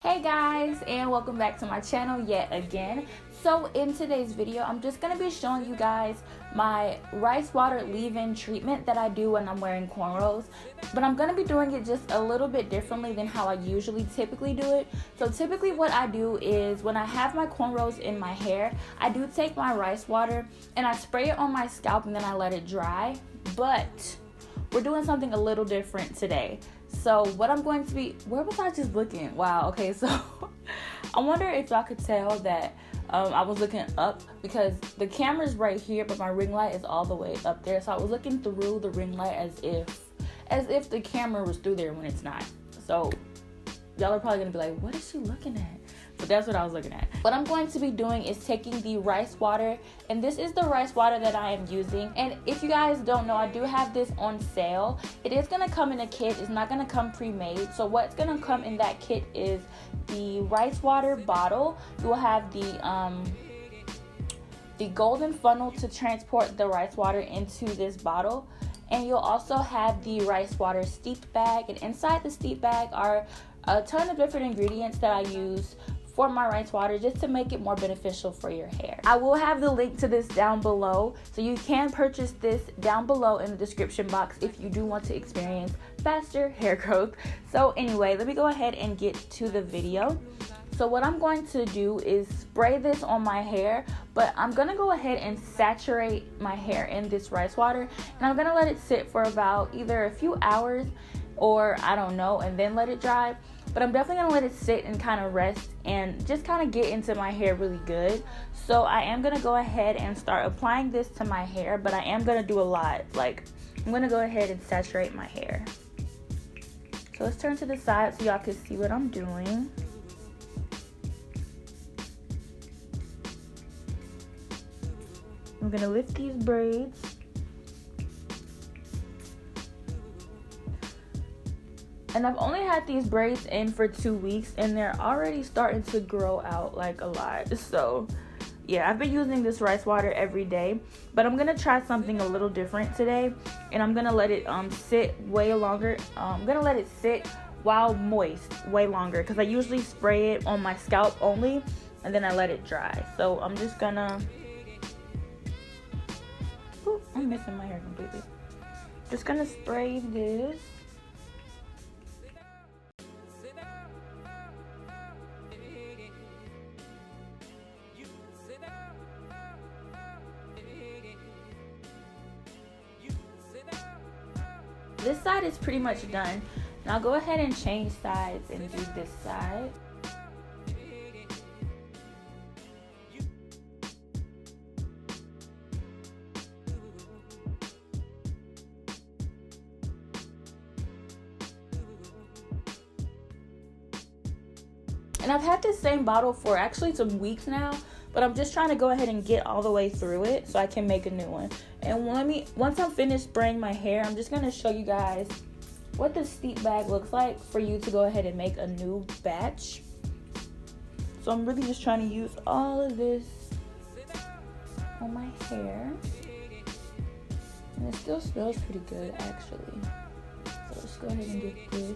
Hey guys, and welcome back to my channel yet again. So in today's video, I'm just going to be showing you guys my rice water leave-in treatment that I do when I'm wearing cornrows. But I'm going to be doing it just a little bit differently than how I typically do it. So typically what I do is when I have my cornrows in my hair, I do take my rice water and I spray it on my scalp and then I let it dry. But we're doing something a little different today. So what I'm going to be, where was I just looking? Wow, okay, so I wonder if y'all could tell that I was looking up because the camera's right here, but my ring light is all the way up there. So I was looking through the ring light as if the camera was through there when it's not. So y'all are probably gonna be like, what is she looking at? But that's what I was looking at. What I'm going to be doing is taking the rice water, and this is the rice water that I am using. And if you guys don't know, I do have this on sale. It is gonna come in a kit. It's not gonna come pre-made. So what's gonna come in that kit is the rice water bottle. You will have the golden funnel to transport the rice water into this bottle. And you'll also have the rice water steeped bag. And inside the steeped bag are a ton of different ingredients that I use for my rice water just to make it more beneficial for your hair. I will have the link to this down below, so you can purchase this down below in the description box if you do want to experience faster hair growth. So anyway, let me go ahead and get to the video. So what I'm going to do is spray this on my hair, but I'm gonna go ahead and saturate my hair in this rice water, and I'm gonna let it sit for about either a few hours or I don't know, and then let it dry. But I'm definitely gonna let it sit and kind of rest and just kind of get into my hair really good. So I am gonna go ahead and start applying this to my hair, but I am gonna do a lot. Like, I'm gonna go ahead and saturate my hair. So let's turn to the side so y'all can see what I'm doing. I'm gonna lift these braids. And I've only had these braids in for 2 weeks and they're already starting to grow out like a lot. So yeah, I've been using this rice water every day, but I'm gonna try something a little different today, and I'm gonna let it sit way longer. I'm gonna let it sit while moist way longer because I usually spray it on my scalp only and then I let it dry. So I'm just gonna, ooh, I'm missing my hair completely. Just gonna spray this. This side is pretty much done. Now I'll go ahead and change sides and do this side. And I've had this same bottle for actually some weeks now, but I'm just trying to go ahead and get all the way through it so I can make a new one. And once I'm finished spraying my hair, I'm just gonna show you guys what the steep bag looks like for you to go ahead and make a new batch. So I'm really just trying to use all of this on my hair. And it still smells pretty good actually. So let's go ahead and get this.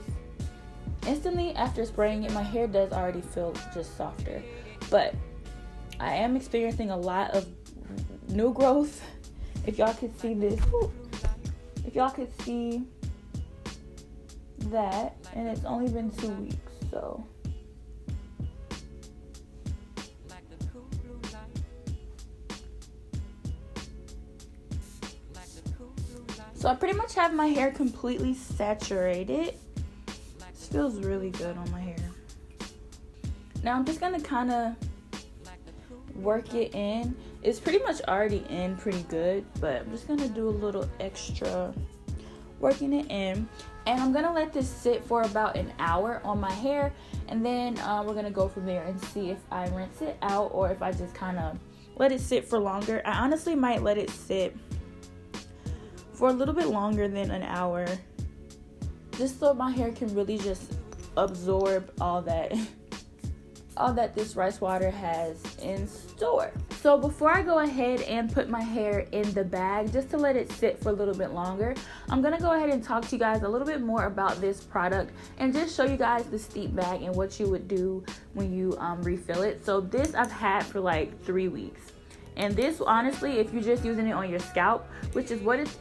Instantly after spraying it, my hair does already feel just softer. But I am experiencing a lot of new growth. If y'all could see this, if y'all could see that, and it's only been 2 weeks, so. So I pretty much have my hair completely saturated. This feels really good on my hair. Now I'm just gonna kind of work it in. It's pretty much already in pretty good, but I'm just gonna do a little extra working it in, and I'm gonna let this sit for about an hour on my hair, and then we're gonna go from there and see if I rinse it out or if I just kind of let it sit for longer. I honestly might let it sit for a little bit longer than an hour, just so my hair can really just absorb all that all that this rice water has in store. So before I go ahead and put my hair in the bag, just to let it sit for a little bit longer, I'm gonna go ahead and talk to you guys a little bit more about this product and just show you guys the steep bag and what you would do when you refill it. So this I've had for like 3 weeks. And this, honestly, if you're just using it on your scalp, which is what it's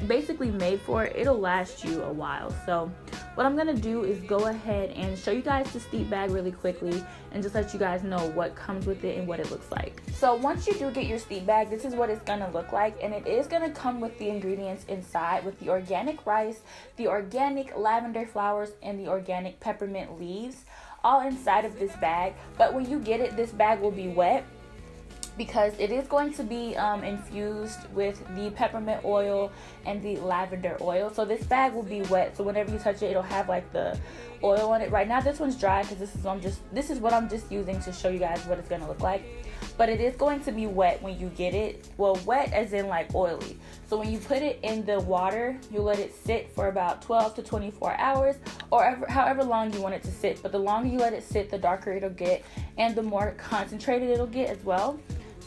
basically made for, it'll last you a while. So what I'm gonna do is go ahead and show you guys the steep bag really quickly and just let you guys know what comes with it and what it looks like. So once you do get your steep bag, this is what it's gonna look like, and it is gonna come with the ingredients inside, with the organic rice, the organic lavender flowers, and the organic peppermint leaves, all inside of this bag. But when you get it, this bag will be wet, because it is going to be infused with the peppermint oil and the lavender oil. So this bag will be wet, so whenever you touch it, it'll have like the oil on it. Right now this one's dry because this is what I'm just using to show you guys what it's gonna look like. But it is going to be wet when you get it. Well, wet as in like oily. So when you put it in the water, you let it sit for about 12 to 24 hours, or however long you want it to sit. But the longer you let it sit, the darker it'll get, and the more concentrated it'll get as well.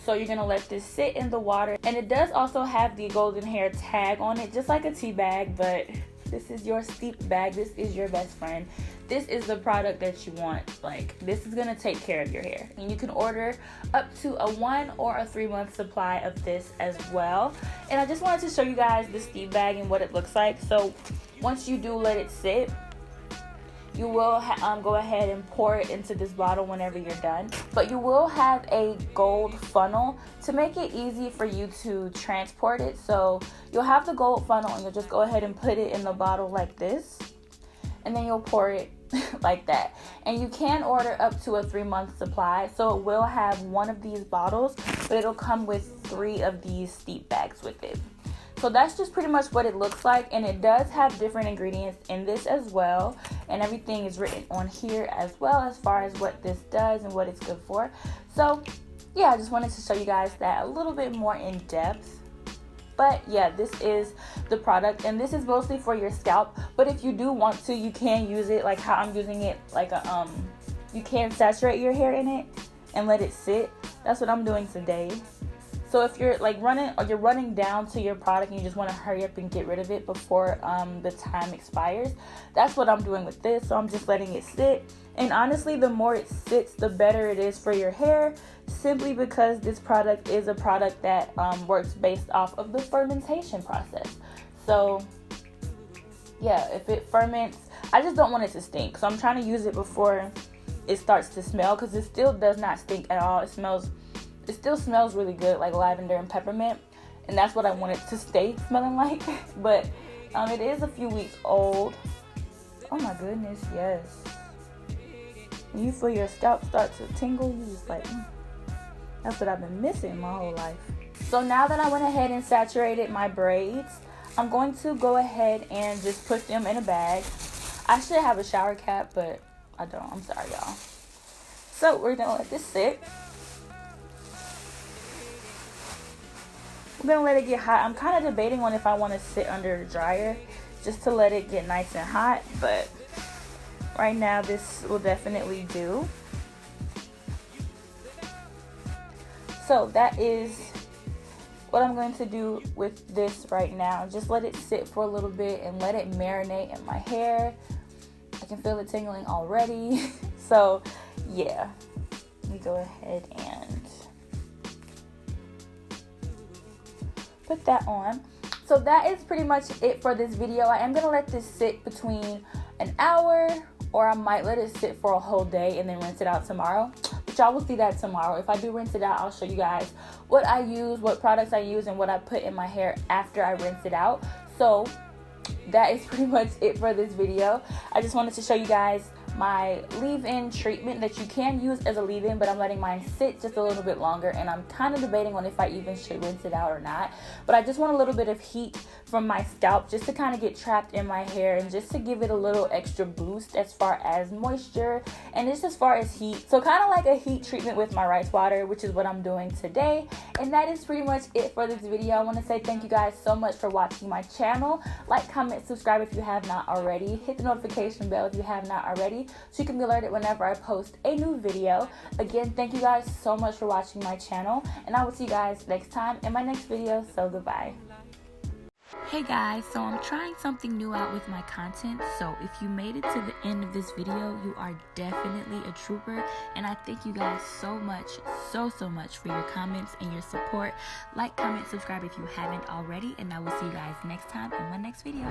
So you're gonna let this sit in the water, and it does also have the golden hair tag on it, just like a tea bag, but this is your steep bag. This is your best friend. This is the product that you want. Like, this is gonna take care of your hair. And you can order up to a 1 or a 3 month supply of this as well. And I just wanted to show you guys the steep bag and what it looks like. So once you do let it sit, you will go ahead and pour it into this bottle whenever you're done. But you will have a gold funnel to make it easy for you to transport it. So you'll have the gold funnel, and you'll just go ahead and put it in the bottle like this. And then you'll pour it like that. And you can order up to a 3 month supply. So it will have one of these bottles, but it'll come with 3 of these steep bags with it. So that's just pretty much what it looks like, and it does have different ingredients in this as well, and everything is written on here as well as far as what this does and what it's good for. So yeah, I just wanted to show you guys that a little bit more in depth. But yeah, this is the product, and this is mostly for your scalp, but if you do want to, you can use it like how I'm using it, like a you can saturate your hair in it and let it sit. That's what I'm doing today. So if you're like running down to your product and you just want to hurry up and get rid of it before the time expires, that's what I'm doing with this. So I'm just letting it sit. And honestly, the more it sits, the better it is for your hair, simply because this product is a product that works based off of the fermentation process. So yeah, if it ferments, I just don't want it to stink. So I'm trying to use it before it starts to smell, because it still does not stink at all. It still smells really good, like lavender and peppermint, and that's what I want it to stay smelling like. But it is a few weeks old. Oh my goodness, yes. When you feel your scalp start to tingle, you just like, that's what I've been missing my whole life. So now that I went ahead and saturated my braids, I'm going to go ahead and just put them in a bag. I should have a shower cap, but I don't. I'm sorry, y'all. So we're gonna let this sit. I'm gonna let it get hot. I'm kind of debating on if I want to sit under the dryer just to let it get nice and hot, but right now this will definitely do. So that is what I'm going to do with this right now. Just let it sit for a little bit and let it marinate in my hair. I can feel it tingling already. So yeah, let me go ahead and put that on. So that is pretty much it for this video. I am gonna let this sit between an hour, or I might let it sit for a whole day and then rinse it out tomorrow, but y'all will see that tomorrow. If I do rinse it out, I'll show you guys what I use, what products I use, and what I put in my hair after I rinse it out. So that is pretty much it for this video. I just wanted to show you guys my leave-in treatment that you can use as a leave-in, but I'm letting mine sit just a little bit longer, and I'm kind of debating on if I even should rinse it out or not. But I just want a little bit of heat from my scalp just to kind of get trapped in my hair, and just to give it a little extra boost as far as moisture and just as far as heat. So kind of like a heat treatment with my rice water, which is what I'm doing today. And that is pretty much it for this video. I want to say thank you guys so much for watching my channel. Like, comment, subscribe if you have not already. Hit the notification bell if you have not already. notification so you can be alerted whenever I post a new video. Again, thank you guys so much for watching my channel, and I will see you guys next time in my next video. So goodbye. Hey guys, so I'm trying something new out with my content, so if you made it to the end of this video, you are definitely a trooper, and I thank you guys so much, so much for your comments and your support. Like, comment, subscribe if you haven't already, and I will see you guys next time in my next video.